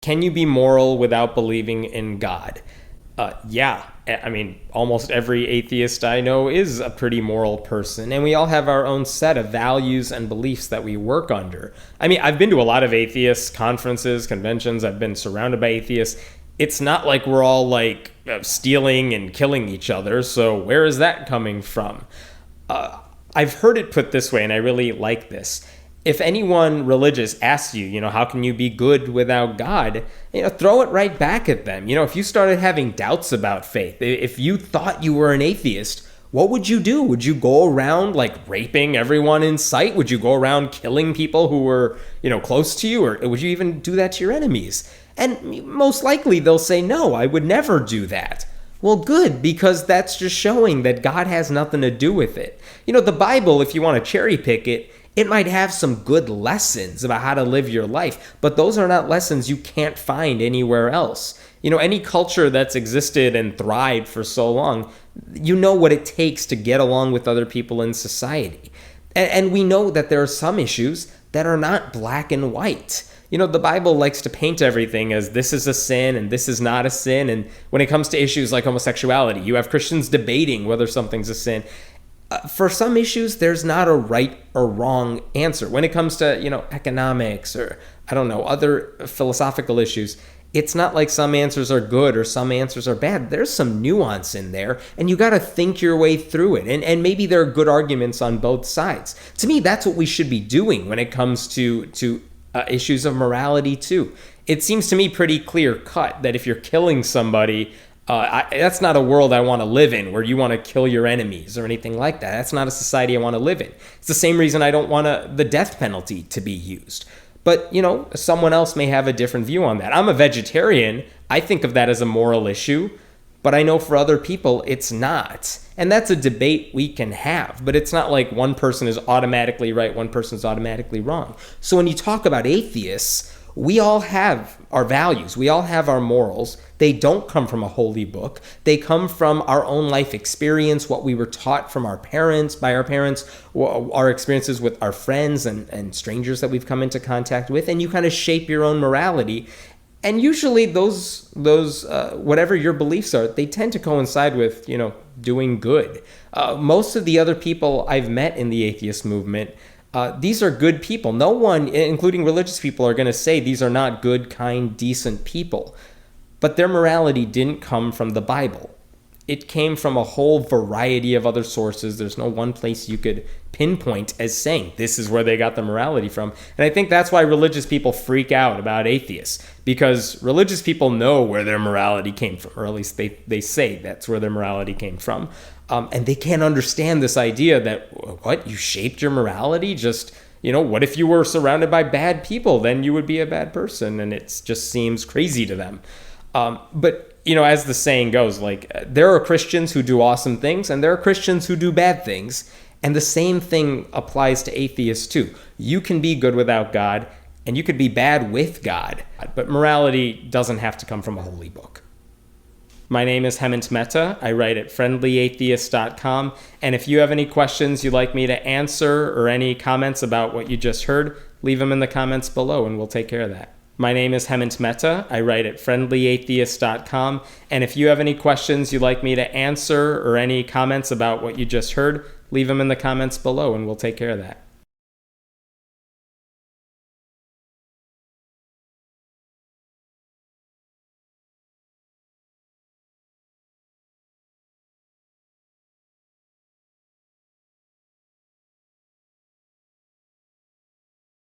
Can you be moral without believing in God? Yeah. I mean, almost every atheist I know is a pretty moral person, and we all have our own set of values and beliefs that we work under. I mean, I've been to a lot of atheist conferences, conventions, I've been surrounded by atheists. It's not like we're all like stealing and killing each other, so where is that coming from? I've heard it put this way, and I really like this. If anyone religious asks you, how can you be good without God? Throw it right back at them. If you started having doubts about faith, if you thought you were an atheist, what would you do? Would you go around like raping everyone in sight? Would you go around killing people who were, close to you? Or would you even do that to your enemies? And most likely they'll say, no, I would never do that. Well, good, because that's just showing that God has nothing to do with it. The Bible, if you want to cherry pick it, it might have some good lessons about how to live your life, but those are not lessons you can't find anywhere else. Any culture that's existed and thrived for so long, you know what it takes to get along with other people in society. And we know that there are some issues that are not black and white. The Bible likes to paint everything as this is a sin and this is not a sin. And when it comes to issues like homosexuality, you have Christians debating whether something's a sin. For some issues, there's not a right or wrong answer. When it comes to, economics or, other philosophical issues, it's not like some answers are good or some answers are bad. There's some nuance in there, and you got to think your way through it. And maybe there are good arguments on both sides. To me, that's what we should be doing when it comes to issues of morality, too. It seems to me pretty clear cut that if you're killing somebody, that's not a world I want to live in, where you want to kill your enemies or anything like that. That's not a society I want to live in. It's the same reason I don't want the death penalty to be used. But, someone else may have a different view on that. I'm a vegetarian. I think of that as a moral issue. But I know for other people, it's not. And that's a debate we can have. But it's not like one person is automatically right, one person is automatically wrong. So when you talk about atheists, we all have our values. We all have our morals. They don't come from a holy book. They come from our own life experience, what we were taught from our parents, by our parents, our experiences with our friends and strangers that we've come into contact with. And you kind of shape your own morality. And usually those whatever your beliefs are, they tend to coincide with, doing good. Most of the other people I've met in the atheist movement, these are good people. No one, including religious people, are going to say these are not good, kind, decent people. But their morality didn't come from the Bible. It came from a whole variety of other sources. There's no one place you could pinpoint as saying this is where they got the morality from. And I think that's why religious people freak out about atheists, because religious people know where their morality came from, or at least they say that's where their morality came from. And they can't understand this idea that, what, you shaped your morality? Just, what if you were surrounded by bad people? Then you would be a bad person. And it just seems crazy to them. But as the saying goes, like, there are Christians who do awesome things and there are Christians who do bad things. And the same thing applies to atheists too. You can be good without God and you could be bad with God. But morality doesn't have to come from a holy book. My name is Hemant Mehta. I write at friendlyatheist.com. And if you have any questions you'd like me to answer or any comments about what you just heard, leave them in the comments below and we'll take care of that. My name is Hemant Mehta. I write at friendlyatheist.com. And if you have any questions you'd like me to answer or any comments about what you just heard, leave them in the comments below and we'll take care of that.